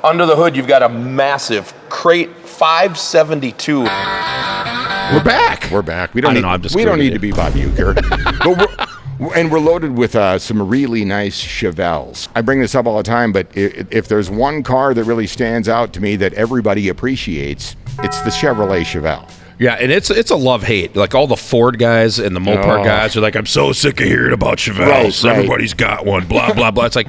Under the hood, you've got a massive crate 572. We're back. We're back. We don't need to be Bob Uecker. And we're loaded with some really nice Chevelles. I bring this up all the time, but if there's one car that really stands out to me that everybody appreciates, it's the Chevrolet Chevelle. Yeah, and it's a love-hate. Like all the Ford guys and the Mopar guys are like, I'm so sick of hearing about Chevelles. Right. Everybody's got one, blah, blah, blah. It's like,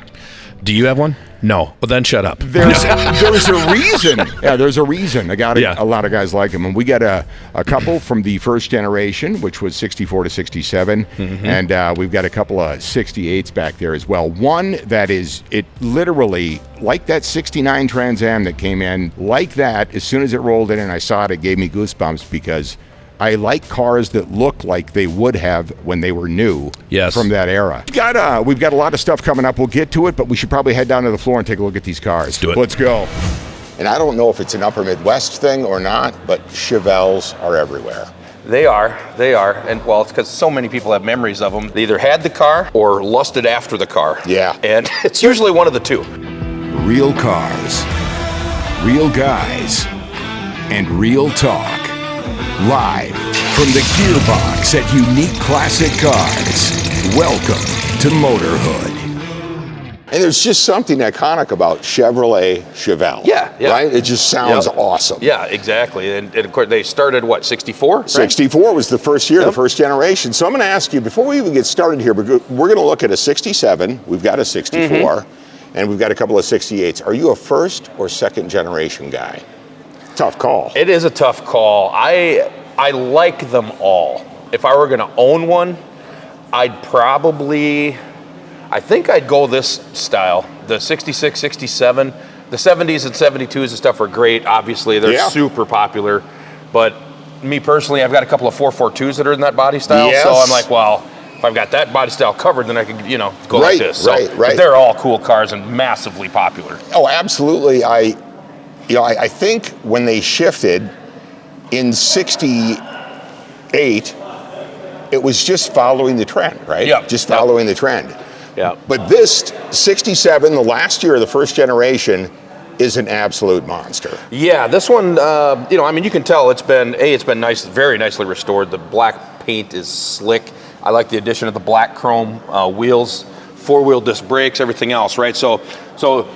do you have one? No. Well, then shut up. There's a reason. Yeah, there's a reason. A lot of guys like them. And we got a couple from the first generation, which was 64 to 67. Mm-hmm. And we've got a couple of 68s back there as well. One that is, it literally, like that 69 Trans Am that came in, like that, as soon as it rolled in and I saw it, it gave me goosebumps because I like cars that look like they would have when they were new from that era. We've got a lot of stuff coming up. We'll get to it, but we should probably head down to the floor and take a look at these cars. Let's do it. Let's go. And I don't know if it's an upper Midwest thing or not, but Chevelles are everywhere. They are. And well, it's because so many people have memories of them. They either had the car or lusted after the car. Yeah. And it's usually one of the two. Real cars, real guys, and real talk. Live from the Gearbox at Unique Classic Cars. Welcome to Motorhood. And there's just something iconic about Chevrolet Chevelle. Yeah. Right? It just sounds awesome. Yeah, exactly. And of course, they started, 64? Right? 64 was the first year, the first generation. So I'm going to ask you, before we even get started here, we're going to look at a 67. We've got a 64. And we've got a couple of 68s. Are you a first or second generation guy? Tough call. It is a tough call. I like them all. If I were going to own one, I think I'd go this style. The 66, 67, the 70s and 72s and stuff are great. Obviously, they're super popular. But me personally, I've got a couple of 442s that are in that body style. Yes. So I'm like, well, if I've got that body style covered, then I can, go like this. So, right. But they're all cool cars and massively popular. Oh, absolutely. I think when they shifted in 68, it was just following the trend, right? Yeah. Just following the trend. Yeah. But this 67, the last year of the first generation, is an absolute monster. Yeah, this one, you can tell it's been nice, very nicely restored. The black paint is slick. I like the addition of the black chrome wheels, four-wheel disc brakes, everything else, right? So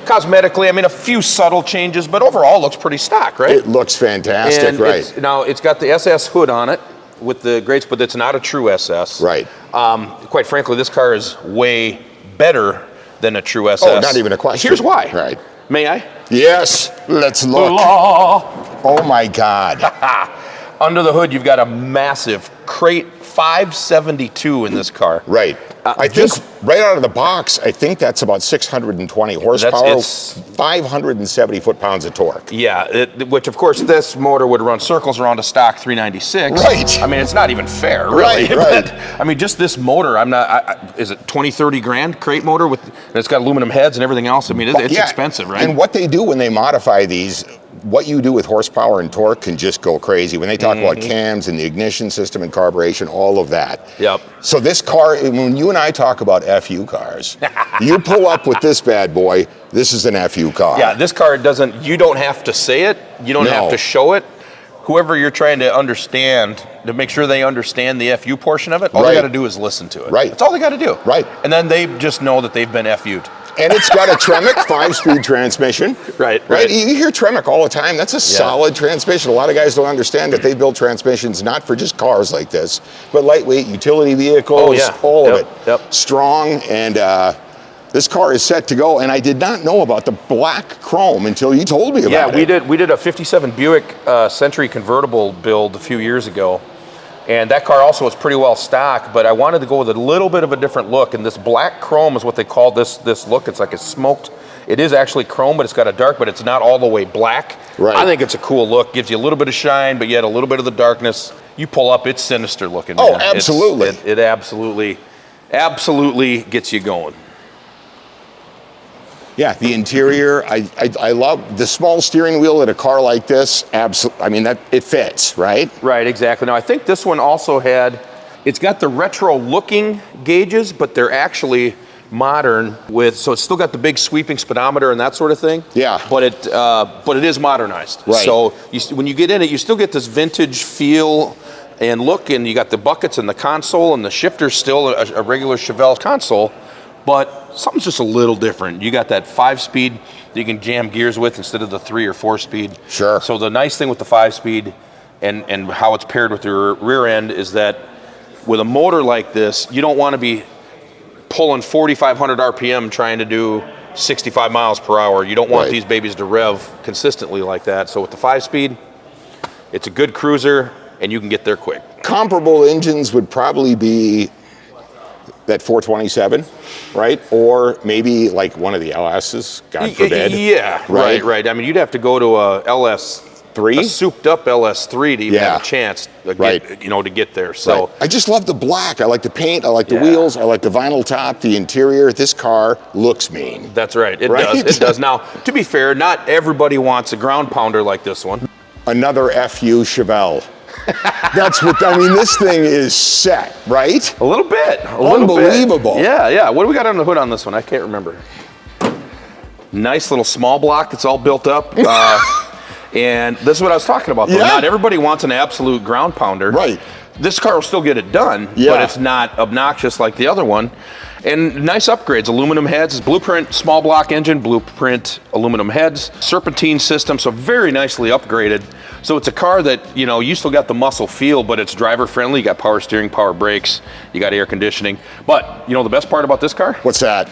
cosmetically, a few subtle changes, but overall looks pretty stock, right? It looks fantastic, and right? It's got the SS hood on it with the grates, but it's not a true SS. Right. Quite frankly, this car is way better than a true SS. Oh, not even a question. Here's why. Right. May I? Yes, let's look. Oh my God. Under the hood, you've got a massive crate 572 in this car. Right. I think right out of the box, I think that's about 620 horsepower, 570 foot-pounds of torque. Yeah, which of course this motor would run circles around a stock 396. Right. It's not even fair, really. Right. But, just this motor, is it 20, 30 grand crate motor it's got aluminum heads and everything else? It's expensive, right? And what they do when they modify these, what you do with horsepower and torque can just go crazy. When they talk about cams and the ignition system and carburation, all of that. Yep. So this car, when you and I talk about FU cars, you pull up with this bad boy, this is an FU car. Yeah, this car you don't have to say it, you don't have to show it. Whoever you're trying to understand, to make sure they understand the FU portion of it, all they got to do is listen to it. Right. That's all they got to do. Right. And then they just know that they've been FU'd. And it's got a Tremec 5-speed transmission. Right. You hear Tremec all the time. That's a solid transmission. A lot of guys don't understand that they build transmissions not for just cars like this, but lightweight utility vehicles, all of it. Yep. Strong, and this car is set to go. And I did not know about the black chrome until you told me about it. Yeah, we did a 57 Buick Century convertible build a few years ago. And that car also was pretty well stock, but I wanted to go with a little bit of a different look. And this black chrome is what they call this look. It's like a smoked. It is actually chrome, but it's got a dark, but it's not all the way black. Right. I think it's a cool look. Gives you a little bit of shine, but yet a little bit of the darkness. You pull up, it's sinister looking. Oh, man. absolutely. It absolutely gets you going. Yeah, the interior, I love the small steering wheel in a car like this. Absolutely, it fits, right? Right, exactly. Now I think this one also it's got the retro looking gauges, but they're actually modern so it's still got the big sweeping speedometer and that sort of thing. Yeah. But it is modernized. Right. So when you get in it, you still get this vintage feel and look, and you got the buckets and the console, and the shifter's still a regular Chevelle console, but something's just a little different. You got that 5-speed that you can jam gears with instead of the 3 or 4-speed. Sure. So the nice thing with the 5-speed and how it's paired with your rear end is that with a motor like this, you don't want to be pulling 4,500 RPM trying to do 65 miles per hour. You don't want these babies to rev consistently like that. So with the 5-speed, it's a good cruiser, and you can get there quick. Comparable engines would probably be that 427, right? Or maybe like one of the LSs, God forbid. Yeah, right. I mean, you'd have to go to a LS3, a souped-up LS3 to even have a chance to get there. So I just love the black. I like the paint. I like the wheels. I like the vinyl top, the interior. This car looks mean. That's right. It does. It does. Now, to be fair, not everybody wants a ground pounder like this one. Another FU Chevelle. That's what, I mean, this thing is set, right? A little bit. Unbelievable. Yeah. What do we got on the hood on this one? I can't remember. Nice little small block that's all built up. And this is what I was talking about, though. Not everybody wants an absolute ground pounder. Right. This car will still get it done, but it's not obnoxious like the other one. And nice upgrades, aluminum heads, blueprint small block engine, blueprint aluminum heads, serpentine system, so very nicely upgraded. So it's a car that, you still got the muscle feel, but it's driver friendly. You got power steering, power brakes, you got air conditioning. But, the best part about this car? What's that?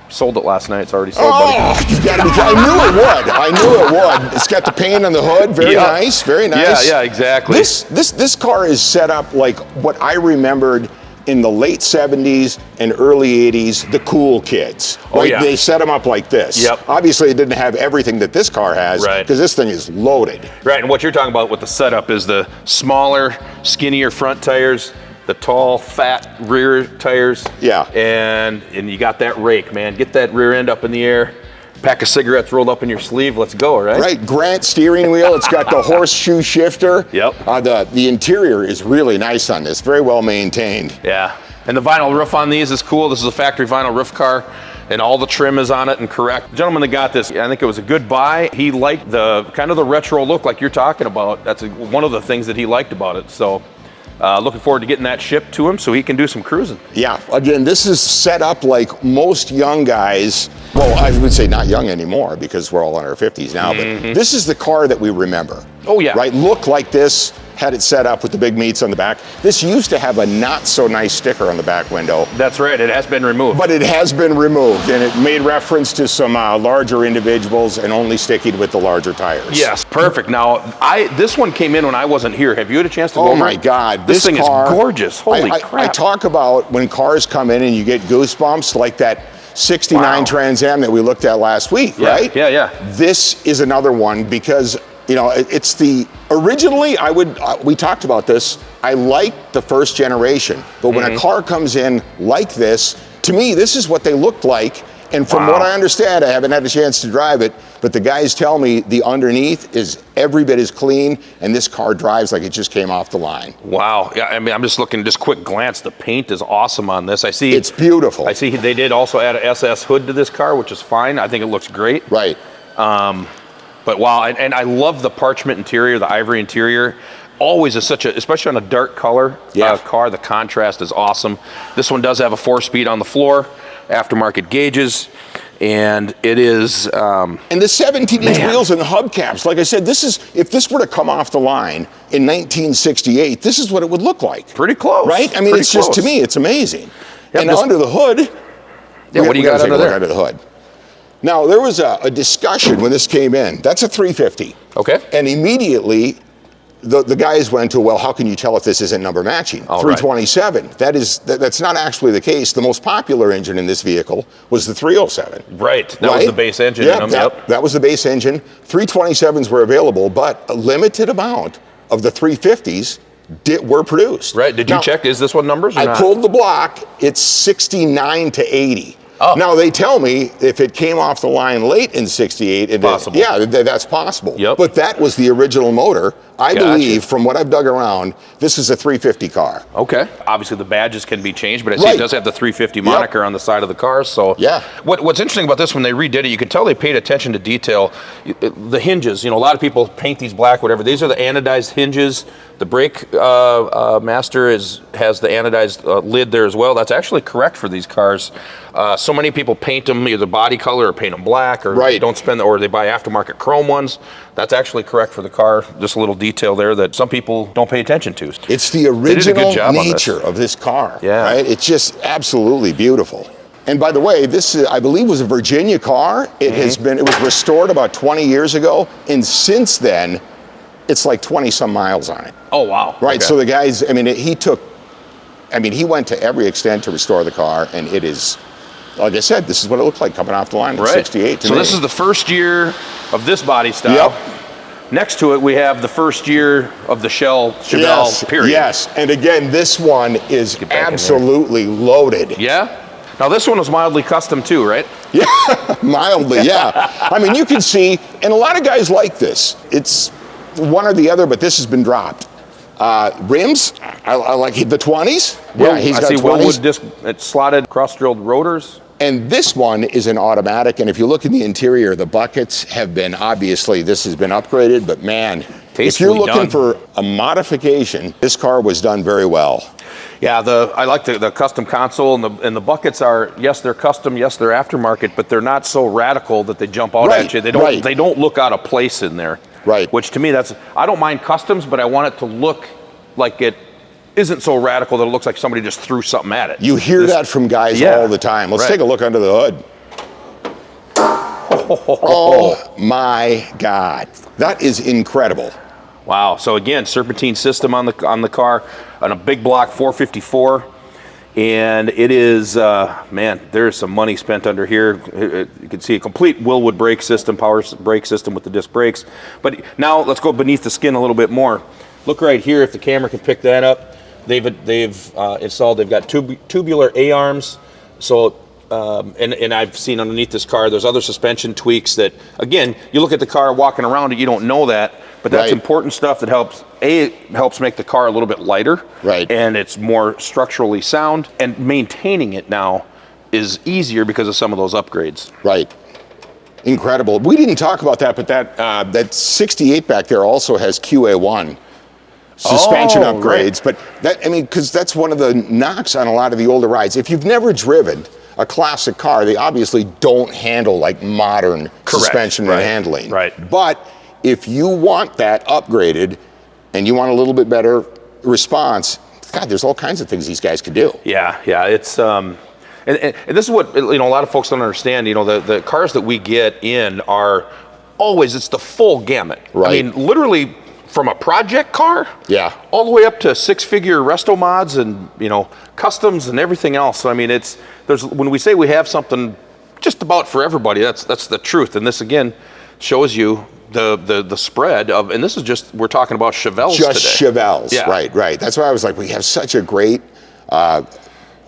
Sold it last night. It's already sold, buddy. You gotta be, I knew it would. It's got the paint on the hood. Very nice. Very nice. Yeah, exactly. This car is set up like what I remembered in the late 70s and early 80s, the cool kids. They set them up like this. Yep. Obviously, it didn't have everything that this car has, because this thing is loaded. Right, and what you're talking about with the setup is the smaller, skinnier front tires, the tall, fat rear tires. Yeah. And you got that rake, man. Get that rear end up in the air. Pack of cigarettes rolled up in your sleeve. Let's go, right? Right. Grant steering wheel. It's got the horseshoe shifter. Yep. The interior is really nice on this. Very well maintained. Yeah. And the vinyl roof on these is cool. This is a factory vinyl roof car, and all the trim is on it and correct. The gentleman that got this, I think it was a good buy. He liked the kind of the retro look like you're talking about. That's one of the things that he liked about it. So looking forward to getting that shipped to him so he can do some cruising. Yeah. Again, this is set up like most young guys. Well, I would say not young anymore because we're all in our 50s now, but this is the car that we remember. Oh, yeah. Right? Look like this, had it set up with the big meats on the back. This used to have a not so nice sticker on the back window. That's right. It has been removed. But it has been removed, and it made reference to some larger individuals and only sticking with the larger tires. Yes, perfect. Now, this one came in when I wasn't here. Have you had a chance to go over? Oh my God, this thing car, is gorgeous. Holy crap! I talk about when cars come in and you get goosebumps, like that 69 Trans Am that we looked at last week, right? Yeah. This is another one because it's originally we talked about this. I like the first generation, but when a car comes in like this, to me, this is what they looked like. And from what I understand, I haven't had a chance to drive it, but the guys tell me the underneath is every bit as clean, and this car drives like it just came off the line. Wow. Yeah, I mean, I'm just looking, just quick glance. The paint is awesome on this. I see it's beautiful. I see they did also add an SS hood to this car, which is fine. I think it looks great. Right. But wow, and I love the parchment interior, the ivory interior. Always is especially on a dark color car, the contrast is awesome. This one does have a 4-speed on the floor, aftermarket gauges, and it is... and the 17-inch wheels and hubcaps, like I said, if this were to come off the line in 1968, this is what it would look like. Pretty close. Right? I mean, it's just, to me, it's amazing. Yep, and under the hood... Yeah, what do you got under there? Under the hood. Now, there was a discussion when this came in. That's a 350. Okay. And immediately, the guys went to, well, how can you tell if this isn't number matching? 327. Right. That's not actually the case. The most popular engine in this vehicle was the 307. Right. That was the base engine in them. That was the base engine. 327s were available, but a limited amount of the 350s were produced. Right. Did you check? Is this what numbers or not? I pulled the block. It's 69 to 80. Oh. Now, they tell me if it came off the line late in 68, Possible. that's possible. Yep. But that was the original motor. I Gotcha. believe, from what I've dug around, this is a 350 car. Okay. Obviously, the badges can be changed, but I see it does have the 350 moniker on the side of the car. So yeah. What's interesting about this, when they redid it, you can tell they paid attention to detail. The hinges, a lot of people paint these black, whatever. These are the anodized hinges. The brake master has the anodized lid there as well. That's actually correct for these cars. So many people paint them either body color or paint them black, or don't spend, or they buy aftermarket chrome ones. That's actually correct for the car. Just a little detail there that some people don't pay attention to. It's the original nature of this car. Yeah. Right? It's just absolutely beautiful. And by the way, this I believe was a Virginia car. It was restored about 20 years ago, and since then, it's like 20 some miles on it. Oh wow! Right. Okay. So the guys, he went to every extent to restore the car, and it is, like I said, this is what it looked like coming off the line in 68. So this is the first year of this body style. Yep. Next to it, we have the first year of the Chevelle period. Yes, and again, this one is absolutely loaded. Yeah? Now this one was mildly custom too, right? Yeah, mildly, yeah. I mean, you can see, and a lot of guys like this. It's one or the other, but this has been dropped. Rims, I like the 20s. Yeah, he's got 20s. Willwood disc, it's slotted, cross-drilled rotors. And this one is an automatic, and if you look in the interior, the buckets have been, obviously, this has been upgraded, but man, if you're looking for a modification, this car was done very well. Yeah, I like the custom console, and the buckets are, yes, they're custom, yes, they're aftermarket, but they're not so radical that they jump out at you. They don't look out of place in there. Right. Which to me, I don't mind customs, but I want it to look like it isn't so radical that it looks like somebody just threw something at it. You hear that from guys all the time. Let's take a look under the hood. Oh my God, that is incredible. Wow. So again, serpentine system on the car, on a big block 454, and it is man, there's some money spent under here. You can see a complete Willwood brake system, power brake system with the disc brakes. But now let's go beneath the skin a little bit more. Look right here, if the camera can pick that up. They've installed. They've got tubular A-arms. So and I've seen underneath this car, there's other suspension tweaks that, again, you look at the car walking around it, you don't know that, but that's important stuff that helps make the car a little bit lighter, and it's more structurally sound, and maintaining it now is easier because of some of those upgrades. Right. Incredible. We didn't talk about that, but that 68 back there also has QA1 suspension upgrades. But because that's one of the knocks on a lot of the older rides. If you've never driven a classic car, they obviously don't handle like modern suspension and handling. Right. But if you want that upgraded and you want a little bit better response, God, there's all kinds of things these guys could do. Yeah, it's and this is what a lot of folks don't understand. The cars that we get in are always, it's the full gamut. Right. I mean, literally from a project car, all the way up to six-figure resto mods and customs and everything else. So I mean, when we say we have something just about for everybody, that's the truth. And this again shows you the spread of, and this is just, we're talking about Chevelles today. Just Chevelles, right. That's why I was like, we have such a great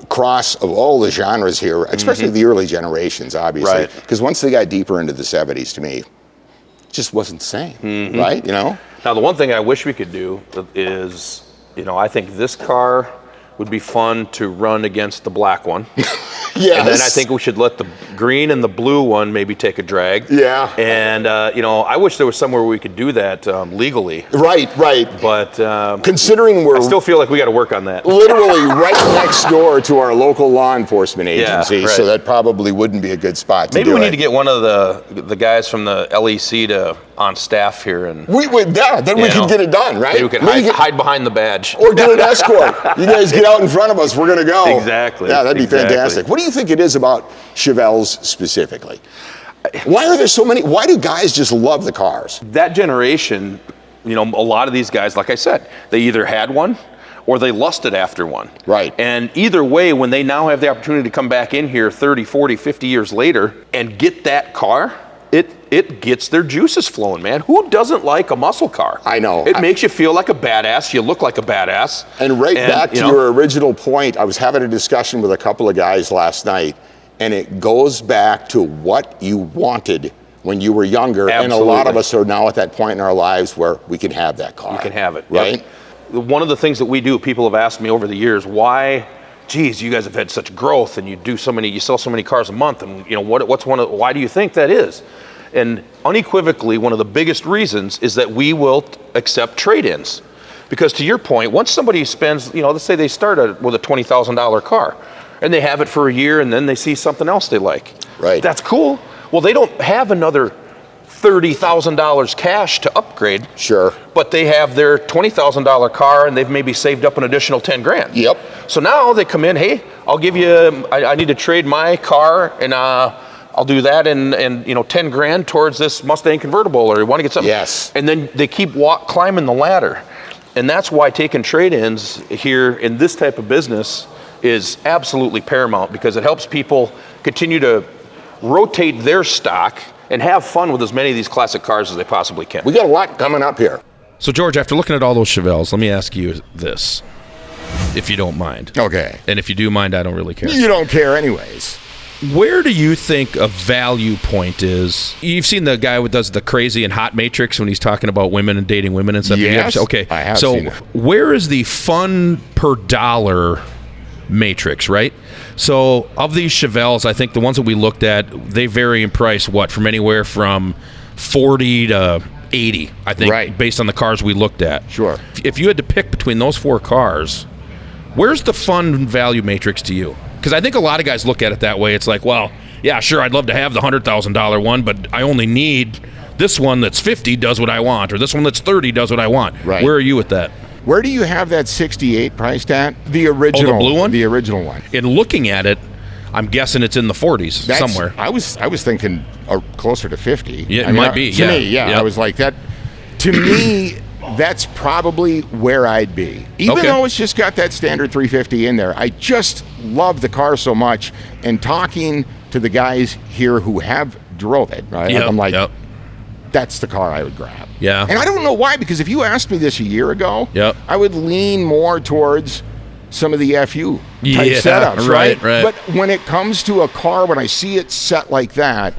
cross of all the genres here, especially the early generations, obviously. Because once they got deeper into the 70s, to me, it just wasn't the same, right? Now, the one thing I wish we could do is, I think this car would be fun to run against the black one. Yes. And then I think we should let the green and the blue one maybe take a drag. Yeah. And, I wish there was somewhere where we could do that legally. Right. But considering I still feel like we got to work on that. Literally right next door to our local law enforcement agency, so that probably wouldn't be a good spot to do it. Maybe we need to get one of the guys from the LEC on staff here. And we would, then we could get it done, right? Maybe we could hide behind the badge. Or get an escort. You guys get out in front of us, we're going to go. Exactly. Yeah, that'd be fantastic. What do you think it is about Chevelles specifically? Why are there so many? Why do guys just love the cars? That generation, a lot of these guys, like I said, they either had one or they lusted after one. Right. And either way, when they now have the opportunity to come back in here 30, 40, 50 years later and get that car, it gets their juices flowing, man. Who doesn't like a muscle car? I know. It makes you feel like a badass. You look like a badass. And back to your original point, I was having a discussion with a couple of guys last night, and it goes back to what you wanted when you were younger. Absolutely. And a lot of us are now at that point in our lives where we can have that car. You can have it, right? Yep. One of the things that we do, people have asked me over the years, why, geez, you guys have had such growth and you sell so many cars a month, and why do you think that is? And unequivocally, one of the biggest reasons is that we will accept trade-ins. Because to your point, once somebody spends, let's say they start with a $20,000 car and they have it for a year and then they see something else they like. Right. That's cool. Well, they don't have another $30,000 cash to upgrade. Sure. But they have their $20,000 car and they've maybe saved up an additional 10 grand. Yep. So now they come in, hey, I'll give you, I need to trade my car and I'll do that and 10 grand towards this Mustang convertible, or you want to get something. Yes. And then they keep climbing the ladder. And that's why taking trade-ins here in this type of business is absolutely paramount, because it helps people continue to rotate their stock and have fun with as many of these classic cars as they possibly can. We got a lot coming up here. So, George, after looking at all those Chevelles, let me ask you this, if you don't mind. Okay. And if you do mind, I don't really care. You don't care anyways. Where do you think a value point is? You've seen the guy who does the crazy and hot matrix when he's talking about women and dating women and stuff. Yes, okay. I have so seen it. Where is the fun per dollar matrix, right? So of these Chevelles, I think the ones that we looked at, they vary in price, from anywhere from 40 to 80, I think, right, based on the cars we looked at. Sure. If you had to pick between those four cars, where's the fun value matrix to you? Because I think a lot of guys look at it that way. It's like, well, yeah, sure, I'd love to have the $100,000 one, but I only need this one that's 50 does what I want, or this one that's 30 does what I want. Right. Where are you with that? Where do you have that 68 priced at? The original. Oh, the blue one? The original one. In looking at it, I'm guessing it's in the 40s somewhere. I was thinking closer to 50. Yeah, it might be. To yeah. me, yeah. Yep. I was like that. To me, that's probably where I'd be. Even though it's just got that standard 350 in there, I just love the car so much. And talking to the guys here who have drove it, right? Yep. I'm like, Yep. that's the car I would grab. Yeah. And I don't know why, because if you asked me this a year ago, Yep. I would lean more towards some of the FU type Yeah, setups, right? right. But when it comes to a car, when I see it set like that,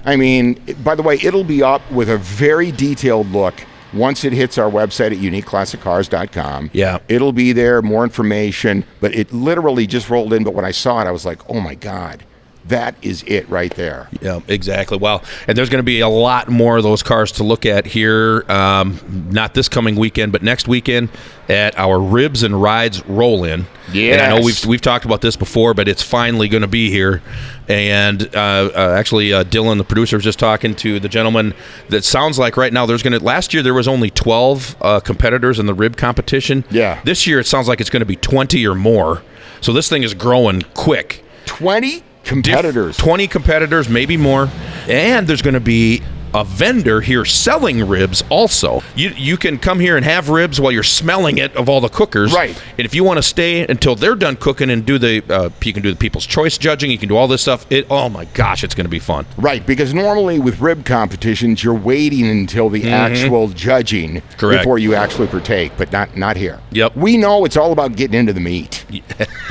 I mean, by the way, it'll be up with a very detailed look once it hits our website at uniqueclassiccars.com. Yeah. It'll be there, more information, but it literally just rolled in. But when I saw it, I was like, oh my God. That is it right there. Yeah, exactly. Well, and there's going to be a lot more of those cars to look at here, not this coming weekend, but next weekend at our Ribs and Rides roll-in. Yes. And I know we've talked about this before, but it's finally going to be here. And actually, Dylan, the producer, was just talking to the gentleman that sounds like right now last year there was only 12 competitors in the rib competition. Yeah. This year it sounds like it's going to be 20 or more. So this thing is growing quick. 20 competitors. 20 competitors, maybe more. And there's going to be a vendor here selling ribs also. You can come here and have ribs while you're smelling it of all the cookers. Right. And if you want to stay until they're done cooking and you can do the People's Choice judging, you can do all this stuff. Oh my gosh, it's going to be fun. Right, because normally with rib competitions, you're waiting until the actual judging before you actually partake, but not here. Yep. We know it's all about getting into the meat,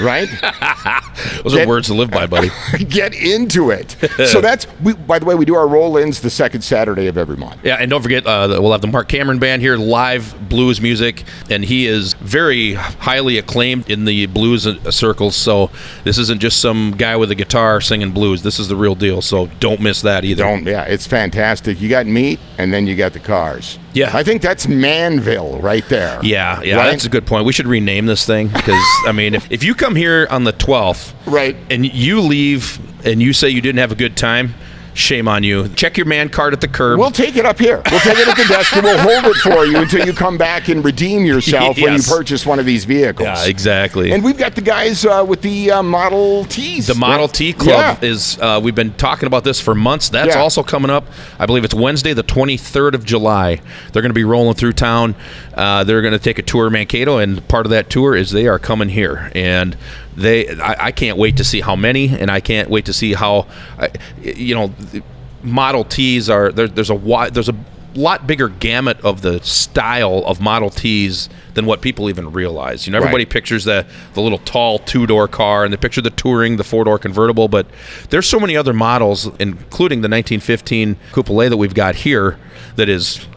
right? Those are words to live by, buddy. Get into it. So by the way, we do our roll-ins the second Saturday of every month. Yeah, and don't forget, we'll have the Mark Cameron Band here, live blues music, and he is very highly acclaimed in the blues circles, so this isn't just some guy with a guitar singing blues. This is the real deal, so don't miss that either. It's fantastic. You got meat, and then you got the cars. Yeah. I think that's Manville right there. Yeah, right? That's a good point. We should rename this thing, because, I mean, if you come here on the 12th, right, and you leave and you say you didn't have a good time, shame on you. Check your man card at the curb. We'll take it up here. We'll take it at the desk, and we'll hold it for you until you come back and redeem yourself when you purchase one of these vehicles. Yeah, exactly. And we've got the guys with the Model Ts. The Model T Club is, we've been talking about this for months. That's also coming up. I believe it's Wednesday, the 23rd of July. They're going to be rolling through town. They're going to take a tour of Mankato, and part of that tour is they are coming here. And I can't wait to see how many, and I can't wait to see how, Model Ts are there's a lot bigger gamut of the style of Model Ts than what people even realize. Everybody pictures the little tall 2-door car, and they picture the Touring, the 4-door convertible, but there's so many other models, including the 1915 Coupé that we've got here, that is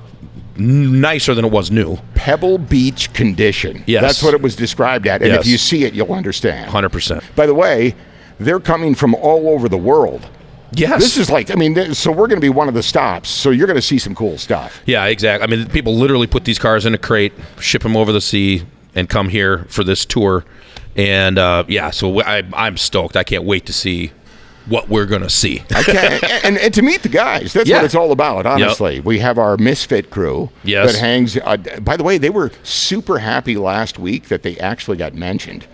nicer than it was new. Pebble Beach condition. Yes. That's what it was described at. And if you see it, you'll understand. 100%. By the way, they're coming from all over the world. Yes. This is like, so we're going to be one of the stops, so you're going to see some cool stuff. Yeah, exactly. People literally put these cars in a crate, ship them over the sea, and come here for this tour. And, so I'm stoked. I can't wait to see what we're going to see. I can't. And to meet the guys. That's what it's all about, honestly. Yep. We have our Misfit crew that hangs. By the way, they were super happy last week that they actually got mentioned.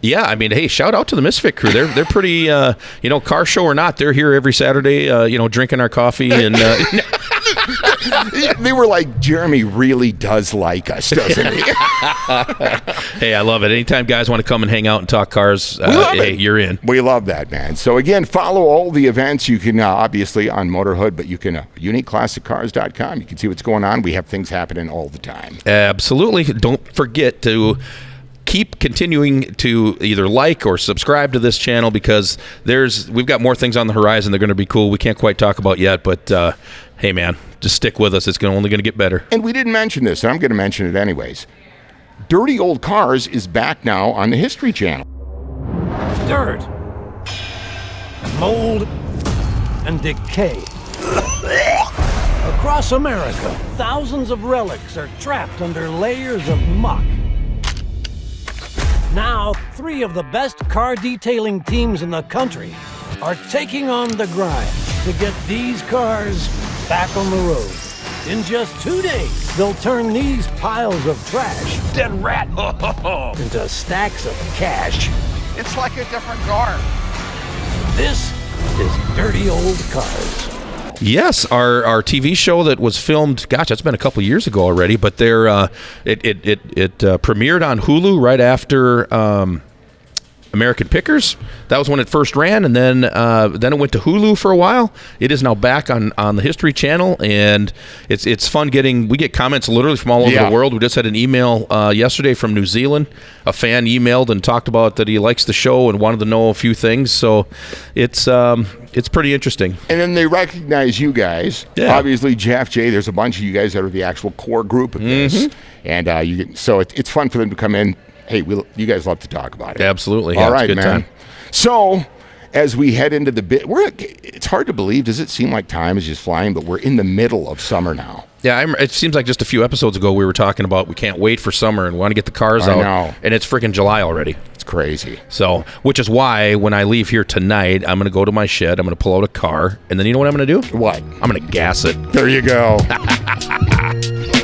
Yeah, hey, shout out to the Misfit crew. They're pretty, car show or not, they're here every Saturday, drinking our coffee. And they were like, Jeremy really does like us, doesn't he? Hey, I love it. Anytime guys want to come and hang out and talk cars, you're in. We love that, man. So again, follow all the events. You can obviously on Motorhood, but you can uniqueclassiccars.com. You can see what's going on. We have things happening all the time. Absolutely. Don't forget to keep continuing to either like or subscribe to this channel, because we've got more things on the horizon. They're going to be cool. We can't quite talk about yet, but hey, man, just stick with us. It's only going to get better. And we didn't mention this, and I'm going to mention it anyways. Dirty Old Cars is back now on the History Channel. Dirt, mold, and decay. Across America, thousands of relics are trapped under layers of muck. Now, 3 of the best car detailing teams in the country are taking on the grind to get these cars back on the road. In just 2 days, they'll turn these piles of trash, dead rat, into stacks of cash. It's like a different car. This is Dirty Old Cars. Yes, our TV show that was filmed, gosh, that's been a couple years ago already, but it premiered on Hulu right after American Pickers. That was when it first ran, and then it went to Hulu for a while. It is now back on the History Channel, and it's fun we get comments literally from all over the world. We just had an email yesterday from New Zealand. A fan emailed and talked about that he likes the show and wanted to know a few things. So it's pretty interesting. And then they recognize you guys. Yeah. Obviously, Jeff, Jay, there's a bunch of you guys that are the actual core group of this. And it's fun for them to come in. Hey, you guys love to talk about it. Absolutely. All right, it's a good man. time. So, as we head into the it's hard to believe. Does it seem like time is just flying? But we're in the middle of summer now. Yeah, it seems like just a few episodes ago we were talking about we can't wait for summer and we want to get the cars out. I know. And it's freaking July already. It's crazy. So, which is why when I leave here tonight, I'm going to go to my shed, I'm going to pull out a car, and then you know what I'm going to do? What? I'm going to gas it. There you go.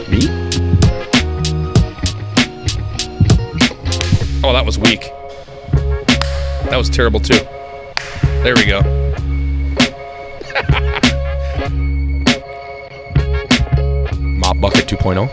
Me? Oh, that was weak. That was terrible, too. There we go. Mop Bucket 2.0.